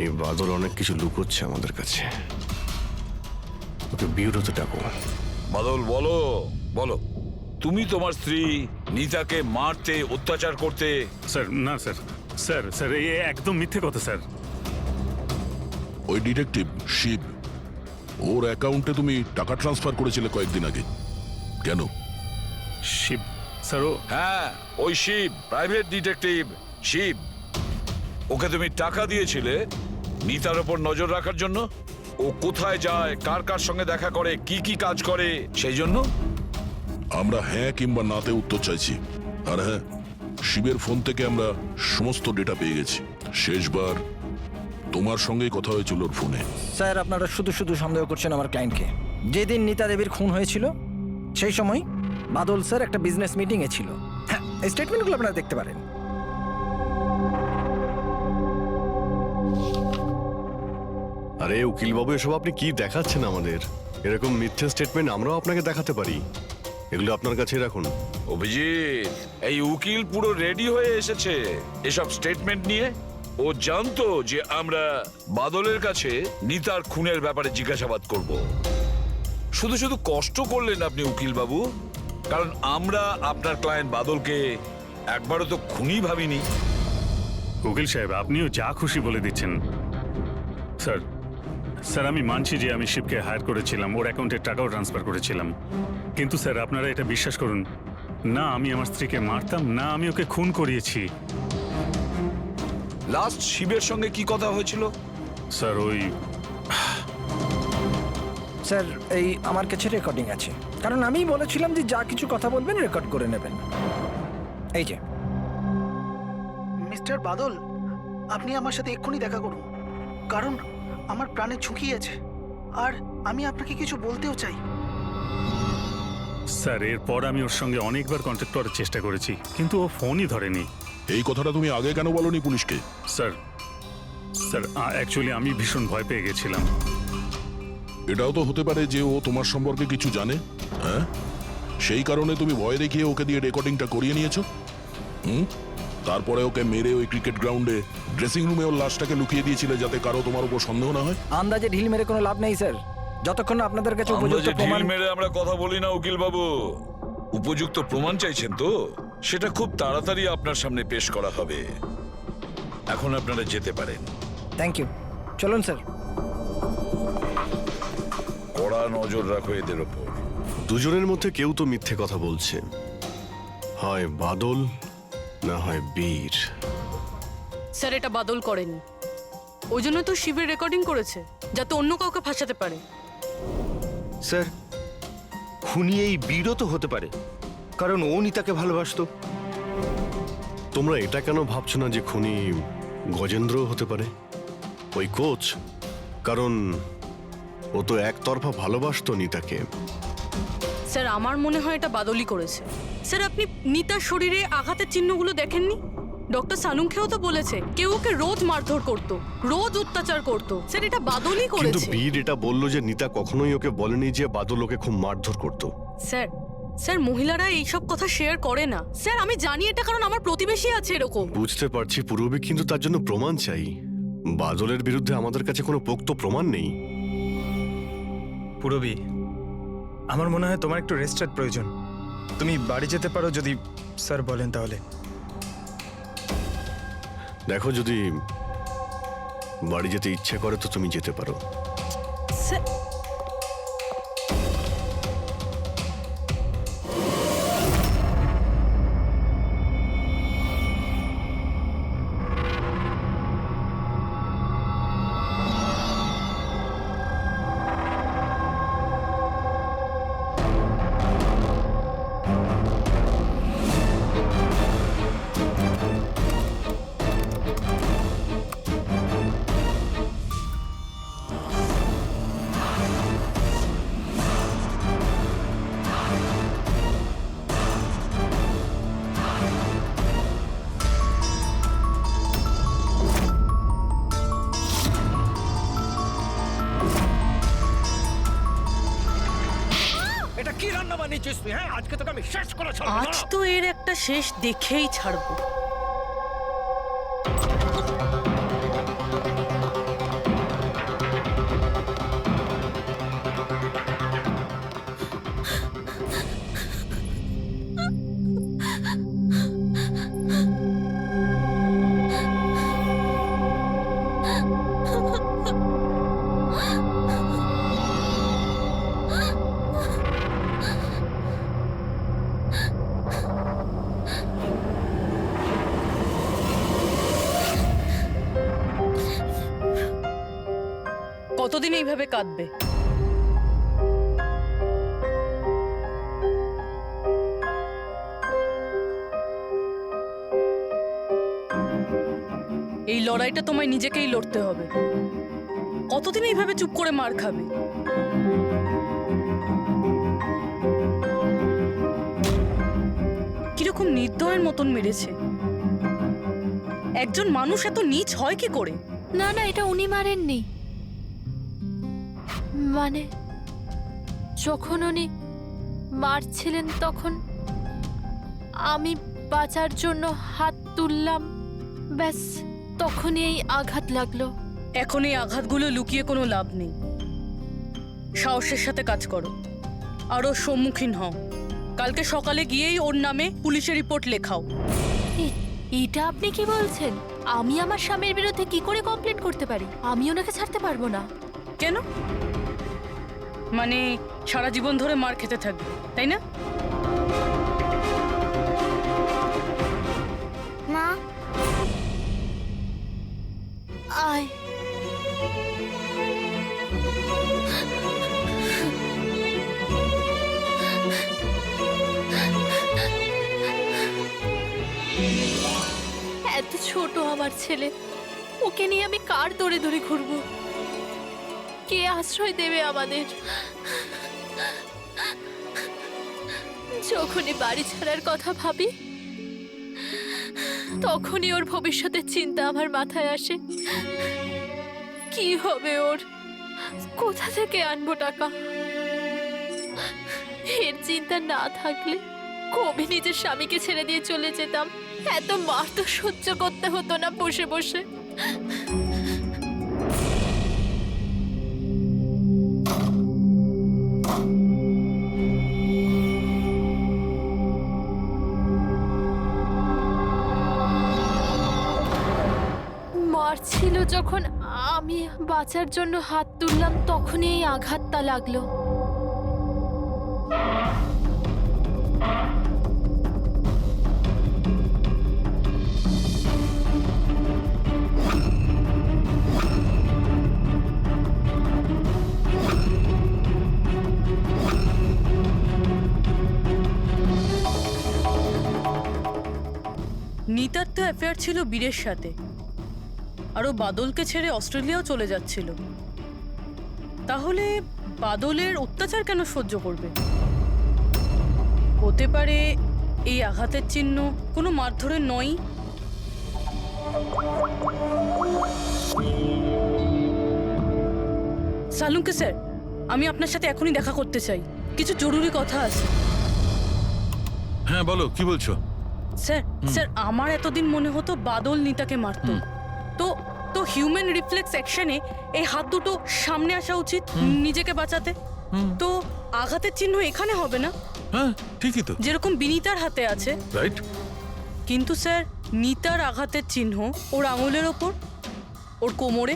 এই বাদল অনেক কিছু লুকোচ্ছে আমাদের কাছে। ওকে বিউরোতে ডাকো। বাদল, বলো বলো, তুমি তোমার স্ত্রী নিতাকে মারতে, অত্যাচার করতে। স্যার না স্যার, স্যার স্যার এই একদম মিথ্যে কথা স্যার। ওই ডিটেকটিভ শিব, ওর অ্যাকাউন্টে তুমি টাকা ট্রান্সফার করেছিলে কয়েকদিন আগে, কেন? শিব স্যার? হ্যাঁ, ওই শিব, প্রাইভেট ডিটেকটিভ শিব। ওকে তুমি টাকা দিয়েছিলে নিতার ওপর নজর রাখার জন্য। ও কোথায় যায়, কার কার সঙ্গে দেখা করে, কি কি কাজ করে, সেই জন্য। আমরা হ্যাঁ কিংবা নাতে উত্তর চাইছি। আর হ্যাঁ, শিবের ফোন থেকে আমরা সমস্ত ডেটা পেয়ে গেছি। শেষবার তোমার সঙ্গেই কথা হয়েছিল ওর ফোনে। স্যার, আপনারা শুধু শুধু সন্দেহ করছেন আমার ক্লায়েন্টকে। যেদিন নিতা দেবীর খুন হয়েছিল সেই সময় বাদল স্যার একটা বিজনেস মিটিংয়ে ছিল। হ্যাঁ, এই স্টেটমেন্টগুলো আপনারা দেখতে পারেন। আরে উকিল বাবু, এসব আপনি কি দেখাচ্ছেন আমাদের? এরকম মিথ্যে স্টেটমেন্ট আমরাও আপনাকে দেখাতে পারি, এগুলো আপনার কাছে রাখুন। অভিজিৎ, এই উকিল পুরো রেডি হয়ে এসেছে এসব স্টেটমেন্ট নিয়ে। ও জানতো যে আমরা বাদলের কাছে নিতার খুনের ব্যাপারে জিজ্ঞাসাবাদ করব। শুধু শুধু কষ্ট করলেন আপনি উকিল বাবু, কারণ আমরা আপনার ক্লায়েন্ট বাদলকে একবারও তো খুনি ভাবিনি। উকিল সাহেব, আপনিও যা খুশি বলে দিচ্ছেন। স্যার স্যার, আমি মানছি যে আমি শিবকে হায়ার করেছিলাম, ওর অ্যাকাউন্টে টাকাও ট্রান্সফার করেছিলাম, কিন্তু স্যার আপনারা এটা বিশ্বাস করুন না, আমি আমার স্ত্রীকে মারতাম না, আমি ওকে খুন করিয়েছি। লাস্ট শিবের সঙ্গে কি কথা হয়েছিল? স্যার ওই স্যার, এই আমার কাছে রেকর্ডিং আছে, কারণ আমি বলেছিলাম যে যা কিছু কথা বলবেন রেকর্ড করে নেবেন। এই যে। মিস্টার বাদল, আপনি আমার সাথে এক্ষুনি দেখা করুন, কারণ আমার প্রাণে ঝুঁকি আছে, আর আমি আপনাকে কিছু বলতেও চাই। স্যার, এরপর আমি ওর সঙ্গে অনেকবার কন্ট্যাক্ট করার চেষ্টা করেছি, কিন্তু ও ফোনই ধরেনি। এই কথাটা তুমি আগে কেন বলনি পুলিশকে? স্যার স্যার অ্যাকচুয়ালি আমি ভীষণ ভয় পেয়ে গেছিলাম। এটাও তো হতে পারে যে ও তোমার সম্পর্কে কিছু জানে। হ্যাঁ, সেই কারণে তুমি ভয় দেখিয়ে ওকে দিয়ে রেকর্ডিংটা করিয়ে নিয়েছো। তারপরে ওকে মেরে ওই ক্রিকেট গ্রাউন্ডে ড্রেসিং রুমে ওর লাশটাকে লুকিয়ে দিয়েছিলে, যাতে কারো তোমার উপর সন্দেহ না হয়। আন্দাজে ঢিল মেরে কোনো লাভ নেই স্যার, যতক্ষণ না আপনাদের কাছে উপযুক্ত প্রমাণ। ঢিল মেরে আমরা কথা বলি না উকিল বাবু। উপযুক্ত প্রমাণ চাইছেন তো, সেটা খুব তাড়াতাড়ি আপনার সামনে পেশ করা হবে। এখন আপনারা যেতে পারেন। থ্যাংক ইউ, চলুন স্যার। কড়া নজর রাখো এদের ওপর। দুজনের মধ্যে কেউ তো মিথ্যে কথা বলছে, হয় বাদল না হয় বীর। স্যার, এটা বাদল করেনি, ওই জন্য তো শিবের রেকর্ডিং করেছে, যাতে অন্য কাউকে ফাঁসাতে পারে। স্যার, খুনি এই বীরও তো হতে পারে, কারণ ও নিতাকে ভালোবাসতো। তোমরা এটা কেন ভাবছো না যে খুনি গজেন্দ্র হতে পারে, ওই কোচ? কারণ ও তো একতরফা ভালোবাসতো নিতাকে। স্যার আমার মনে হয় এটা বাদলই করেছে। স্যার আপনি নিতার শরীরে আঘাতের চিহ্নগুলো দেখেননি? ডক্টর সানুংখেও তো বলেছে কেউ ওকে রোজ মারধর করতো, রোজ অত্যাচার করতো। স্যার এটা বাদলই কিন্তু করেছে। বীর এটা বললো যে নিতা কখনোই ওকে বলেনি যে বাদল ওকে খুব মারধর করতো। স্যার স্যার মহিলারা এইসব কথা শেয়ার করে না স্যার। আমি জানি এটা, কারণ আমার প্রতিবেশী আছে এরকম। বুঝতে পারছি পূর্ববী, কিন্তু তার জন্য প্রমাণ চাই। বাদলের বিরুদ্ধে আমাদের কাছে কোনো পোক্ত প্রমাণ নেই। পুরবী, আমার মনে হয় তোমার একটু রেস্টের প্রয়োজন। তুমি বাড়ি যেতে পারো যদি স্যার বলেন তাহলে। দেখো, যদি বাড়ি যেতে ইচ্ছে করে তো তুমি যেতে পারো। স্যার এটা কি রান্না বানিয়েছিস তুই? হ্যাঁ, আজকে তোকে আমি শেষ করে ছাড়বো। আজ তো এর একটা শেষ দেখেই ছাড়বো। কতদিন এইভাবে কাঁদবে? এই লড়াইটা তোমায় নিজেকেই লড়তে হবে। কতদিন এইভাবে চুপ করে মার খাবে? কিরকম নির্দয়ের মতন মেরেছে। একজন মানুষ এত নীচ হয় কি করে? না না, এটা উনি মারেননি। মানে যখন উনি মারছিলেন তখন আমি বাঁচার জন্য হাত তুললাম, ব্যাস তখনই এই আঘাত লাগলো। এখন এই আঘাতগুলো লুকিয়ে কোনো লাভ নেই। সাহসের সাথে কাজ করো, আরও সম্মুখীন হও। কালকে সকালে গিয়েই ওর নামে পুলিশে রিপোর্ট লেখাও। এটা আপনি কি বলছেন? আমি আমার স্বামীর বিরুদ্ধে কি করে কমপ্লেন করতে পারি? আমি ওনাকে ছাড়তে পারবো না। কেন? মানে সারা জীবন ধরে মার খেতে থাকবে, তাই না? মা আয়। এত ছোট আমার ছেলে, ওকে নিয়ে আমি কার দৌড়ে দৌড়ে ঘুরবো? কে আশ্রয় দেবে আমাদের? যখনই বাড়ি ছাড়ার কথা ভাবি তখনই ওর ভবিষ্যতের চিন্তা আমার মাথায় আসে। কি হবে ওর? কোথা থেকে আনবো টাকা? এর চিন্তা না থাকলে কবে নিজের স্বামীকে ছেড়ে দিয়ে চলে যেতাম। এত মার তো সহ্য করতে হতো না বসে বসে। মারছিল যখন আমি বাঁচার জন্য হাত তুললাম, তখনই এই আঘাতটা লাগলো। নিতার তো অ্যাফেয়ার ছিল বীরের সাথে, আরও বাদলকে ছেড়ে অস্ট্রেলিয়াও চলে যাচ্ছিল। তাহলে বাদলের অত্যাচার কেন সহ্য করবে? হতে পারে এই আঘাতের চিহ্ন কোনো মারধরের নয়। সালুঙ্কে স্যার, আমি আপনার সাথে এখনই দেখা করতে চাই, কিছু জরুরি কথা আছে। হ্যাঁ বলো, কি বলছো? স্যার স্যার আমার এতদিন মনে হতো বাদল নিতাকে মারতো। তো তো হিউম্যান রিফ্লেক্স অ্যাকশনে এই হাত দুটো সামনে আসা উচিত নিজেকে বাঁচাতে। তো আঘাতের চিহ্ন এখানে হবে না? হ্যাঁ ঠিকই তো, যেরকম বিনীতার হাতে আছে, রাইট? কিন্তু স্যার নিতার আঘাতের চিহ্ন ওর আঙুলের ওপর, ওর কোমরে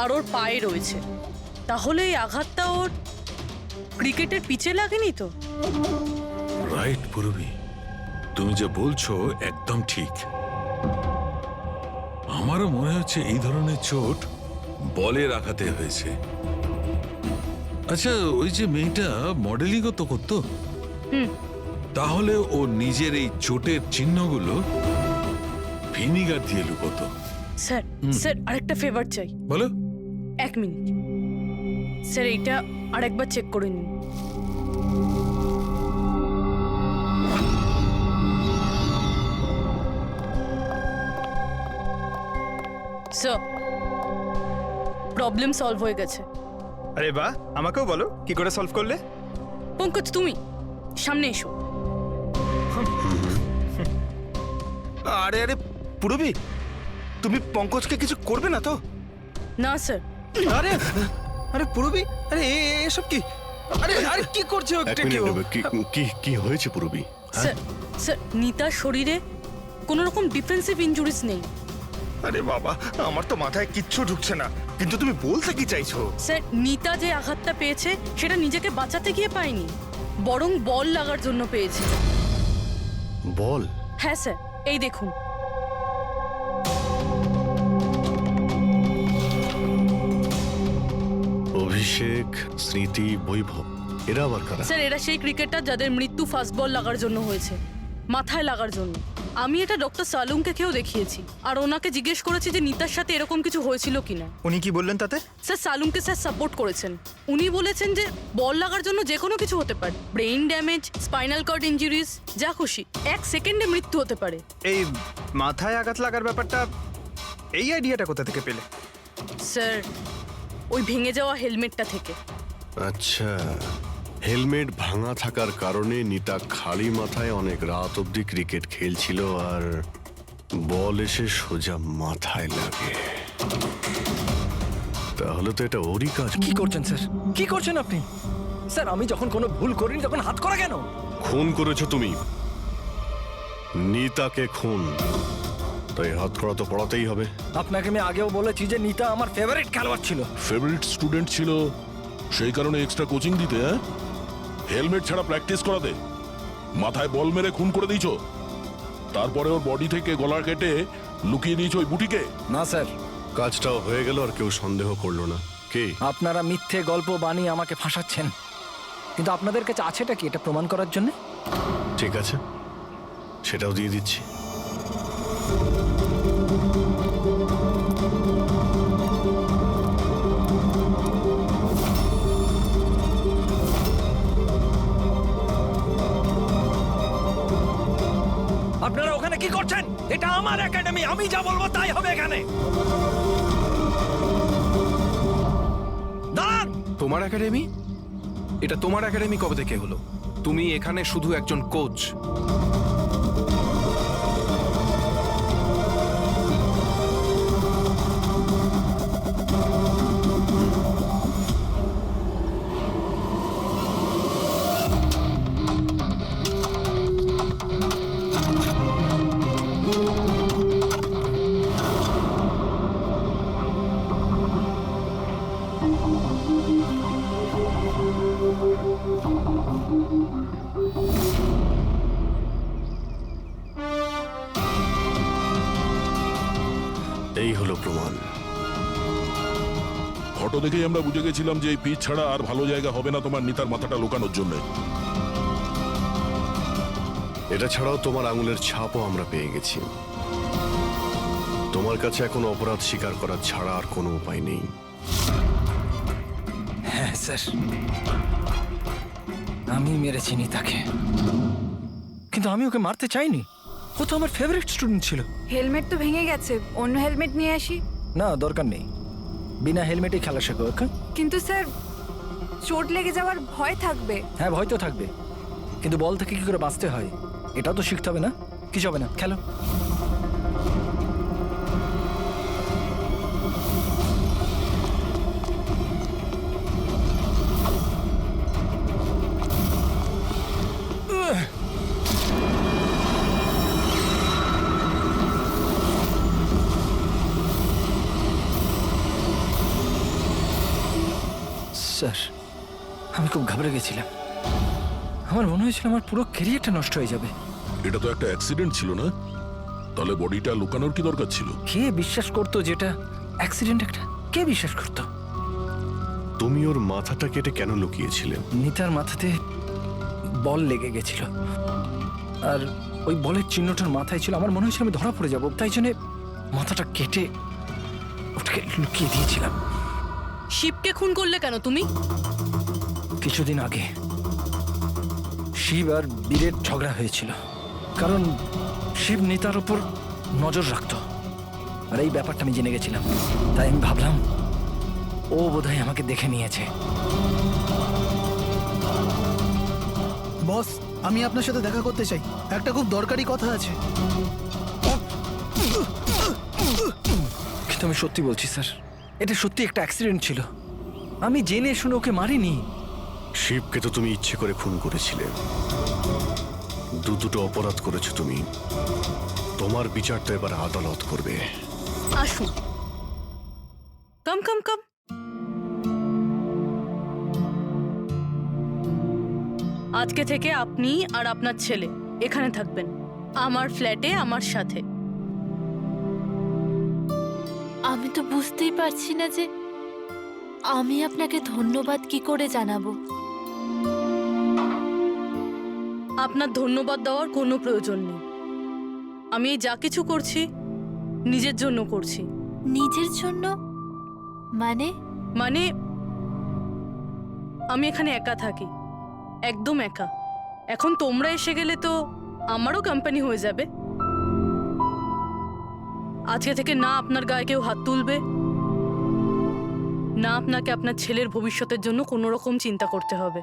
আর ওর পায়ে রয়েছে। তাহলে এই আঘাতটা ওর ক্রিকেটের পিচে লাগেনি তো? রাইট পূরবী, তুমি যে বলছো একদম ঠিক। আমারও মনে হচ্ছে এই ধরনের চোট বলের আঘাতে হয়েছে। আচ্ছা, ওই যে মেয়েটা মডেলিংও তো করতো, তাহলে ও নিজের এই চোটের চিহ্নগুলো ভিনিগার দিয়ে লুকোতো। স্যার স্যার আরেকটা ফেভার চাই। বলো। 1 মিনিট স্যার, এইটা আরেকবার চেক করে নিন। স্যার, প্রবলেম সলভ হয়ে গেছে। আরে বাহ, আমাকেও বলো কি করে সলভ করলে। পঙ্কজ, তুমি সামনে এসো। আরে আরে পূরবী, তুমি পঙ্কজকে কিছু করবে না তো? না স্যার। আরে আরে পূরবী, আরে এসব কি? আরে আরে কি করছে? কি হয়েছে পূরবী? স্যার স্যার নিতার শরীরে কোনো রকম ডিফেন্সিভ ইনজুরিস নেই। আরে বাবা, আমার তো মাথায় কিচ্ছু ঢুকছে না, কিন্তু তুমি বলতে কি চাইছো? স্যার নিতা যে আঘাতটা পেয়েছে সেটা নিজেকে বাঁচাতে গিয়ে পায়নি, বরং বল লাগার জন্য পেয়েছে। বল? হ্যাঁ স্যার, এই দেখুন। অভিষেক, স্মৃতি, বৈভব, এরা আবার কারা? স্যার এরা সেই ক্রিকেটার যাদের মৃত্যু ফাস্ট বল লাগার জন্য হয়েছে, মাথায় লাগার জন্য। আমি এটা ডক্টর সালুঙ্কেও দেখিয়েছি, আর ওনাকে জিজ্ঞেস করেছি যে নিতার সাথে এরকম কিছু হয়েছিল কিনা। উনি কি বললেন তাতে? স্যার সালুঙ্কে স্যার সাপোর্ট করেছেন। উনি বলেছেন যে বল লাগার জন্য যে কোনো কিছু হতে পারে, brain damage, spinal cord injuries, যা খুশি, 1 সেকেন্ডে মৃত্যু হতে পারে। এই মাথায় আঘাত লাগার ব্যাপারটা, এই আইডিয়াটা কোথা থেকে পেলে? স্যার ওই ভেঙে যাওয়া হেলমেটটা থেকে। আচ্ছা, হেলমেট ভাঙা থাকার কারণে নিতা খালি মাথায় অনেক রাত অবধি ক্রিকেট খেলছিল, আর বল এসে সোজা মাথায় লাগে। তাহলে তো এটা ওরই কাজ। কি করছেন স্যার? কি করছেন আপনি? স্যার আমি যখন কোনো ভুল করিনি তখন হাত করা কেন? খুন করেছো তুমি, নিতাকে খুন, তাই হাত করা তো পড়াতেই হবে। আপনাকে আমি আগেও বলেছি যে নিতা আমার ফেভারিট খেলোয়াড় ছিল। ফেভারিট স্টুডেন্ট ছিল, সেই কারণে এক্সট্রা কোচিং দিতে, হ্যাঁ? হেলমেট ছাড়া প্র্যাকটিস করাতে, মাথায় বল মেরে খুন করে দিয়েছো, তারপরে ওর বডি থেকে গলা কেটে লুকিয়ে দিয়েছো ওই বুটিকে। না স্যার, কাজটাও হয়ে গেল আর কেউ সন্দেহ করলো না। কে? আপনারা মিথ্যে গল্প বানিয়ে আমাকে ফাঁসাচ্ছেন, কিন্তু আপনাদের কাছে আছেটা কি এটা প্রমাণ করার জন্য? ঠিক আছে, সেটাও দিয়ে দিচ্ছি। আপনারা ওখানে কি করছেন? এটা আমার একাডেমি, আমি যা বলবো তাই হবে এখানে। দাঁড়ান! তোমার একাডেমি? এটা তোমার একাডেমি কবে থেকে হলো? তুমি এখানে শুধু একজন কোচ। এই হলো প্রমাণ। ফটো দেখেই আমরা বুঝে গেছিলাম যে এই পিচ ছাড়া আর ভালো জায়গা হবে না তোমার নিতার মাথাটা লুকানোর জন্য। এটা ছাড়াও তোমার আঙুলের ছাপও আমরা পেয়ে গেছি। তোমার কাছে এখন অপরাধ স্বীকার করা ছাড়া আর কোনো উপায় নেই। হ্যাঁ স্যার, আমি মেরেছি নিতাকে, কিন্তু আমি ওকে মারতে চাইনি। ও তো আমার ফেভারিট স্টুডেন্ট ছিল। হেলমেট তো ভেঙে গেছে, অন্য হেলমেট নিয়ে আসি। না, দরকার নেই, বিনা হেলমেটে খেলা শেখো। ওকে? কিন্তু স্যার, চোট লেগে যাওয়ার ভয় থাকবে। হ্যাঁ, ভয় তো থাকবে, কিন্তু বল থেকে কি করে বাঁচতে হয় এটাও তো শিখতে হবে না? কিছু হবে না, খেলো। স্যার, আমি খুব ঘাবড়ে গেছিলাম। আমার মনে হয়েছিল আমার পুরো ক্যারিয়ারটা নষ্ট হয়ে যাবে। এটা তো একটা অ্যাক্সিডেন্ট ছিল না? তাহলে বডিটা লুকানোর কি দরকার ছিল? কে বিশ্বাস করতো যেটা অ্যাক্সিডেন্ট একটা? কে বিশ্বাস করতো? তুমি ওর মাথাটা কেটে কেন লুকিয়েছিলে? নিতার মাথাতে বল লেগে গেছিল, আর ওই বলের চিহ্নটার মাথায় ছিল। আমার মনে হয়েছিল আমি ধরা পড়ে যাব, তাই জন্য মাথাটা কেটে ওটাকে লুকিয়ে দিয়েছিলাম। শিবকে খুন করলে কেন তুমি? কিছুদিন আগে শিব আর বীরের ঝগড়া হয়েছিল, কারণ শিব নিতার ওপর নজর রাখতো, আর এই ব্যাপারটা আমি জেনে গেছিলাম। তাই আমি ভাবলাম ও বোধহয় আমাকে দেখে নিয়েছে। বস, আমি আপনার সাথে দেখা করতে চাই, একটা খুব দরকারি কথা আছে। কিন্তু আমি সত্যি বলছি স্যার, এটা সত্যি একটা অ্যাক্সিডেন্ট ছিল। আমি জেনে শুনে ওকে মারিনি। শিবকে তো তুমি ইচ্ছে করে খুন করেছিলে। দুটো অপরাধ করেছো তুমি। তোমার বিচার তো এবার আদালত করবে। আসুন, কাম কাম কাম। আজকে থেকে আপনি আর আপনার ছেলে এখানে থাকবেন, আমার ফ্ল্যাটে আমার সাথে। আমি তো বুঝতেই পারছি না যে আমি আপনাকে ধন্যবাদ কি করে জানাবো। আপনার ধন্যবাদ দেওয়ার কোনো প্রয়োজন নেই। আমি যা কিছু করছি নিজের জন্য করছি। নিজের জন্য? মানে? মানে আমি এখানে একা থাকি, একদম একা। এখন তোমরা এসে গেলে তো আমারও কোম্পানি হয়ে যাবে। আজকে থেকে না আপনার গায়ে কেউ হাত তুলবে, না আপনাকে আপনার ছেলের ভবিষ্যতের জন্য কোনো রকম চিন্তা করতে হবে।